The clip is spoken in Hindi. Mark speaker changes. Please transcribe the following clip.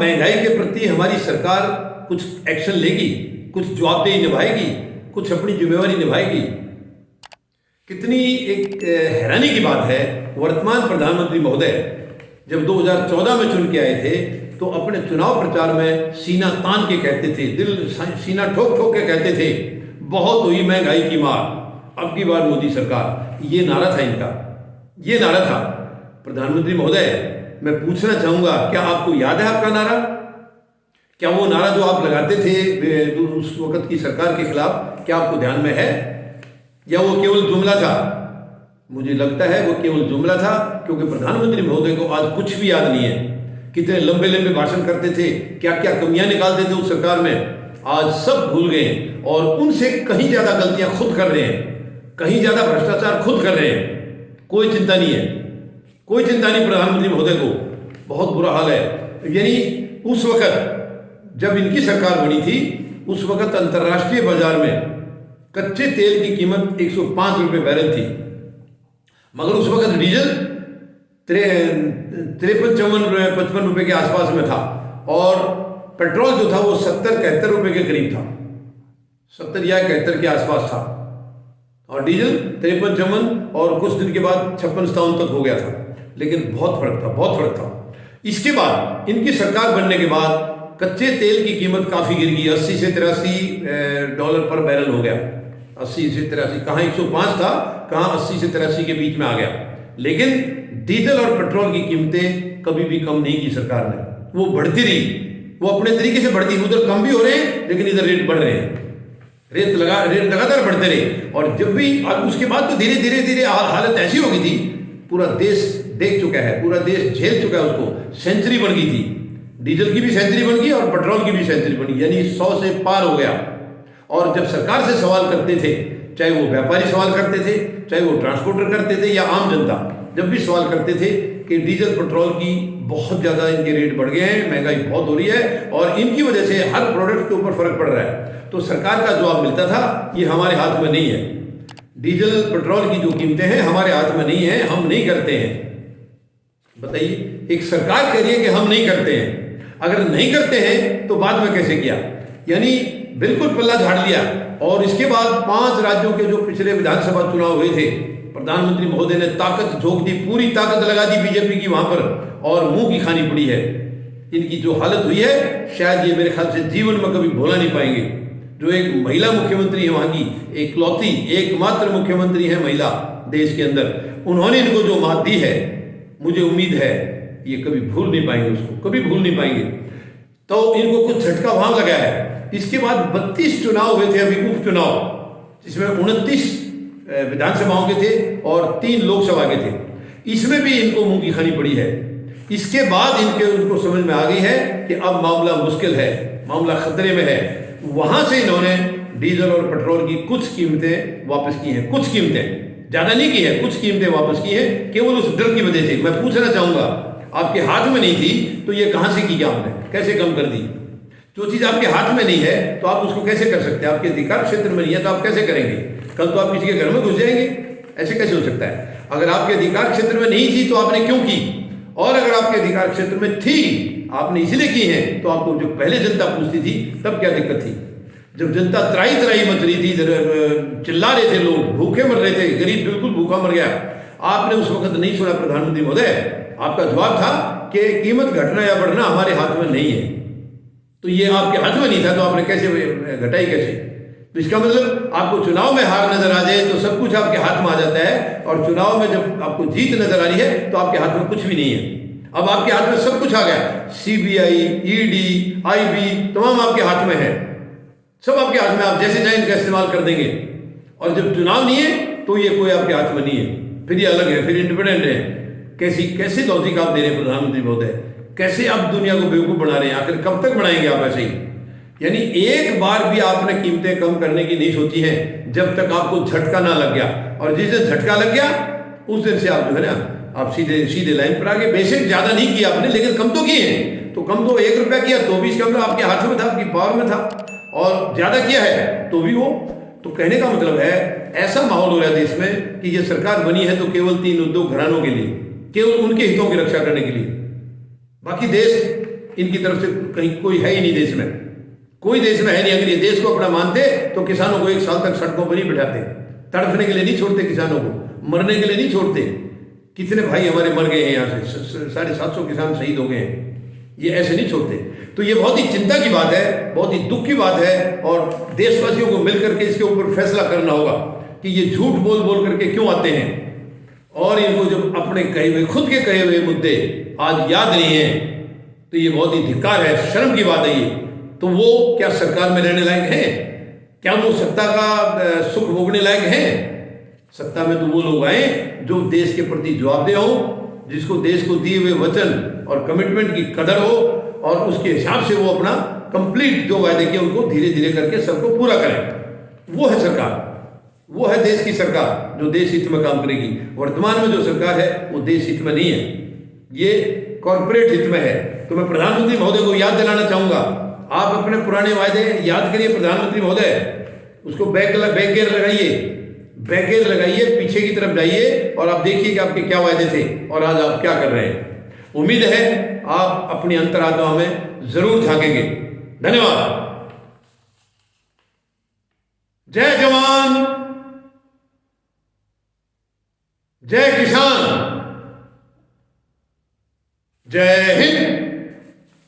Speaker 1: महंगाई के प्रति हमारी सरकार कुछ एक्शन लेगी, कुछ जवाबदेही निभाएगी, कुछ अपनी जिम्मेवारी निभाएगी? कितनी एक हैरानी की बात है, वर्तमान प्रधानमंत्री महोदय जब 2014 में चुन के आए थे तो अपने चुनाव प्रचार में सीना तान के कहते थे, दिल सीना ठोक ठोक के कहते थे, बहुत हुई महंगाई की मार, अब की बार मोदी सरकार। ये नारा था इनका, ये नारा था। प्रधानमंत्री महोदय, मैं पूछना चाहूंगा, क्या आपको याद है आपका नारा? क्या वो नारा जो आप लगाते थे उस वक्त की सरकार के खिलाफ, क्या आपको ध्यान में है, या वो केवल जुमला था? मुझे लगता है वो केवल जुमला था, क्योंकि प्रधानमंत्री महोदय को आज कुछ भी याद नहीं है। कितने लंबे लंबे भाषण करते थे, क्या क्या कमियां निकालते थे उस सरकार में, आज सब भूल गए और उनसे कहीं ज्यादा गलतियां खुद कर रहे हैं, कहीं ज्यादा भ्रष्टाचार खुद कर रहे हैं। कोई चिंता नहीं है, कोई चिंता नहीं प्रधानमंत्री महोदय को, बहुत बुरा हाल है। यानी उस वक्त जब इनकी सरकार बनी थी, उस वक्त अंतर्राष्ट्रीय बाजार में कच्चे तेल की कीमत 105 रुपये बैरल थी, मगर उस वक्त डीजल 53-55 रुपये के आसपास में था और पेट्रोल जो था वो 70-71 रुपये के करीब था, 70 या 71 के आसपास था, और डीजल 53-54 और कुछ दिन के बाद 56-57 तक हो गया था। लेकिन बहुत फर्क था, बहुत फर्क था। इसके बाद इनकी सरकार बनने के बाद कच्चे तेल की कीमत काफ़ी गिर गई, 80 से 83 डॉलर पर बैरल हो गया। 80 से 83, कहाँ 105 था, कहाँ 80 से 83 के बीच में आ गया। लेकिन डीजल और पेट्रोल की कीमतें कभी भी कम नहीं की सरकार ने, वो बढ़ती रही, वो अपने तरीके से बढ़ती। उधर कम भी हो रहे हैं लेकिन इधर रेट बढ़ रहे हैं, रेट लगातार बढ़ते रहे। और जब भी उसके बाद तो धीरे धीरे धीरे हालत ऐसी हो गई थी, पूरा देश देख चुका है, पूरा देश झेल चुका है उसको। सेंचुरी बन गई थी, डीजल की भी सेंचुरी बन गई और पेट्रोल की भी सेंचुरी बन गई, यानी 100 से पार हो गया। और जब सरकार से सवाल करते थे, चाहे वो व्यापारी सवाल करते थे, चाहे वो ट्रांसपोर्टर करते थे या आम जनता, जब भी सवाल करते थे कि डीजल पेट्रोल की बहुत ज़्यादा इनके रेट बढ़ गए हैं, महंगाई बहुत हो रही है और इनकी वजह से हर प्रोडक्ट के ऊपर फर्क पड़ रहा है, तो सरकार का जवाब मिलता था, ये हमारे हाथ में नहीं है। डीजल पेट्रोल की जो कीमतें हैं हमारे हाथ में नहीं है, हम नहीं करते हैं। बताइए, एक सरकार कह रही है कि हम नहीं करते हैं, अगर नहीं करते हैं तो बाद में कैसे किया? यानी बिल्कुल पल्ला झाड़ लिया। और इसके बाद 5 राज्यों के जो पिछले विधानसभा चुनाव हुए थे, प्रधानमंत्री महोदय ने ताकत झोंक दी, पूरी ताकत लगा दी बीजेपी की वहां पर, और मुंह की खानी पड़ी है। इनकी जो हालत हुई है, शायद ये मेरे ख्याल से जीवन में कभी भूला नहीं पाएंगे। जो एक महिला मुख्यमंत्री है वहां की, एकलौती एकमात्र मुख्यमंत्री है महिला देश के अंदर, उन्होंने इनको जो मात दी है, मुझे उम्मीद है ये कभी भूल नहीं पाएंगे, उसको कभी भूल नहीं पाएंगे। तो इनको कुछ झटका वहां लगा है। इसके बाद 32 चुनाव हुए थे अभी, उपचुनाव, जिसमें 29 विधानसभाओं के थे और 3 लोकसभा के थे। इसमें भी इनको मुंह की खानी पड़ी है। इसके बाद उनको समझ में आ गई है कि अब मामला मुश्किल है, मामला खतरे में है। वहां से इन्होंने डीजल और पेट्रोल की कुछ कीमतें वापस की हैं, कुछ कीमतें, ज्यादा नहीं की है, कुछ कीमतें वापस की हैं, केवल उस डर की वजह से। मैं पूछना चाहूंगा, आपके हाथ में नहीं थी तो ये कहां से की आपने, कैसे कम कर दी? जो चीज आपके हाथ में नहीं है तो आप उसको कैसे कर सकते हैं? आपके अधिकार क्षेत्र में नहीं है तो आप कैसे करेंगे? कल तो आप किसी के घर में घुस जाएंगे, ऐसे कैसे हो सकता है? अगर आपके अधिकार क्षेत्र में नहीं थी तो आपने क्यों की? और अगर आपके अधिकार क्षेत्र में थी, आपने इसलिए की है, तो आपको जो पहले जनता पूछती थी तब क्या दिक्कत थी? जब जनता त्राही त्राही मच रही थी, चिल्ला रहे थे लोग, भूखे मर रहे थे, गरीब बिल्कुल भूखा मर गया, आपने उस वक्त नहीं सुना प्रधानमंत्री महोदय। आपका जवाब था कि कीमत घटना या बढ़ना हमारे हाथ में नहीं है। तो ये आपके हाथ में नहीं था तो आपने कैसे घटाई, कैसे? तो इसका मतलब आपको चुनाव में हार नजर आ जाए तो सब कुछ आपके हाथ में आ जाता है, और चुनाव में जब आपको जीत नजर आ रही है तो आपके हाथ में कुछ भी नहीं है। अब आपके हाथ में सब कुछ आ गया, सीबीआई, ईडी, आईबी तमाम आपके हाथ में है, सब आपके हाथ में, आप जैसे चाहें इनका इस्तेमाल कर देंगे। और जब चुनाव नहीं है तो ये कोई आपके हाथ में नहीं है, फिर ये अलग है, फिर इंडिपेंडेंट है। कैसे लॉजिक आप दे रहे हैं प्रधानमंत्री महोदय? कैसे आप दुनिया को बेवकूफ बना रहे हैं? आखिर कब तक बनाएंगे आप ऐसे ही? यानी एक बार भी आपने कीमतें कम करने की नहीं सोची है जब तक आपको झटका ना लग गया, और जिस दिन झटका लग गया उस दिन से आप जो है ना, आप सीधे लाइन पर आ गए। बेशक ज्यादा नहीं किया आपने, लेकिन कम तो किए हैं। तो कम तो 1 रुपया किया तो भी इसका मतलब आपके हाथ में था, आपकी पावर में था, और ज्यादा किया है तो भी वो। तो कहने का मतलब है, ऐसा माहौल हो रहा है देश में कि ये सरकार बनी है तो केवल 3 उद्योग घरानों के लिए, केवल उनके हितों की रक्षा करने के लिए। बाकी देश इनकी तरफ से कहीं कोई है ही नहीं देश में, कोई देश में है नहीं। अगर ये देश को अपना मानते तो किसानों को 1 साल तक सड़कों पर नहीं बिठाते, तड़फने के लिए नहीं छोड़ते, किसानों को मरने के लिए नहीं छोड़ते। कितने भाई हमारे मर गए हैं, यहाँ से 750 किसान शहीद हो गए हैं, ये ऐसे नहीं छोड़ते। तो ये बहुत ही चिंता की बात है, बहुत ही दुख की बात है, और देशवासियों को मिलकर के इसके ऊपर फैसला करना होगा कि ये झूठ बोल बोल करके क्यों आते हैं, और इनको जब अपने कहे हुए, खुद के कहे हुए मुद्दे आज याद नहीं है तो ये बहुत ही धिक्कार है, शर्म की बात है ये। तो वो क्या सरकार में रहने लायक है? क्या वो सत्ता का सुख भोगने लायक है? सत्ता में तो वो लोग आए जो देश के प्रति जवाबदेह हो, जिसको देश को दिए हुए वचन और कमिटमेंट की कदर हो, और उसके हिसाब से वो अपना कंप्लीट जो वायदे किए उनको धीरे धीरे करके सबको पूरा करें। वो है सरकार, वो है देश की सरकार जो देश हित में काम करेगी। वर्तमान में जो सरकार है वो देश हित में नहीं है, ये कॉर्पोरेट हित में है। तो मैं प्रधानमंत्री महोदय को याद दिलाना चाहूंगा, आप अपने पुराने वायदे याद करिए प्रधानमंत्री महोदय, उसको बैक गियर लगाइए, बैक गियर लगाइए, पीछे की तरफ जाइए और आप देखिए कि आपके क्या वायदे थे और आज आप क्या कर रहे हैं। उम्मीद है आप अपनी अंतरात्मा में जरूर झांकेंगे। धन्यवाद। जय जवान, जय किसान, जय हिंद।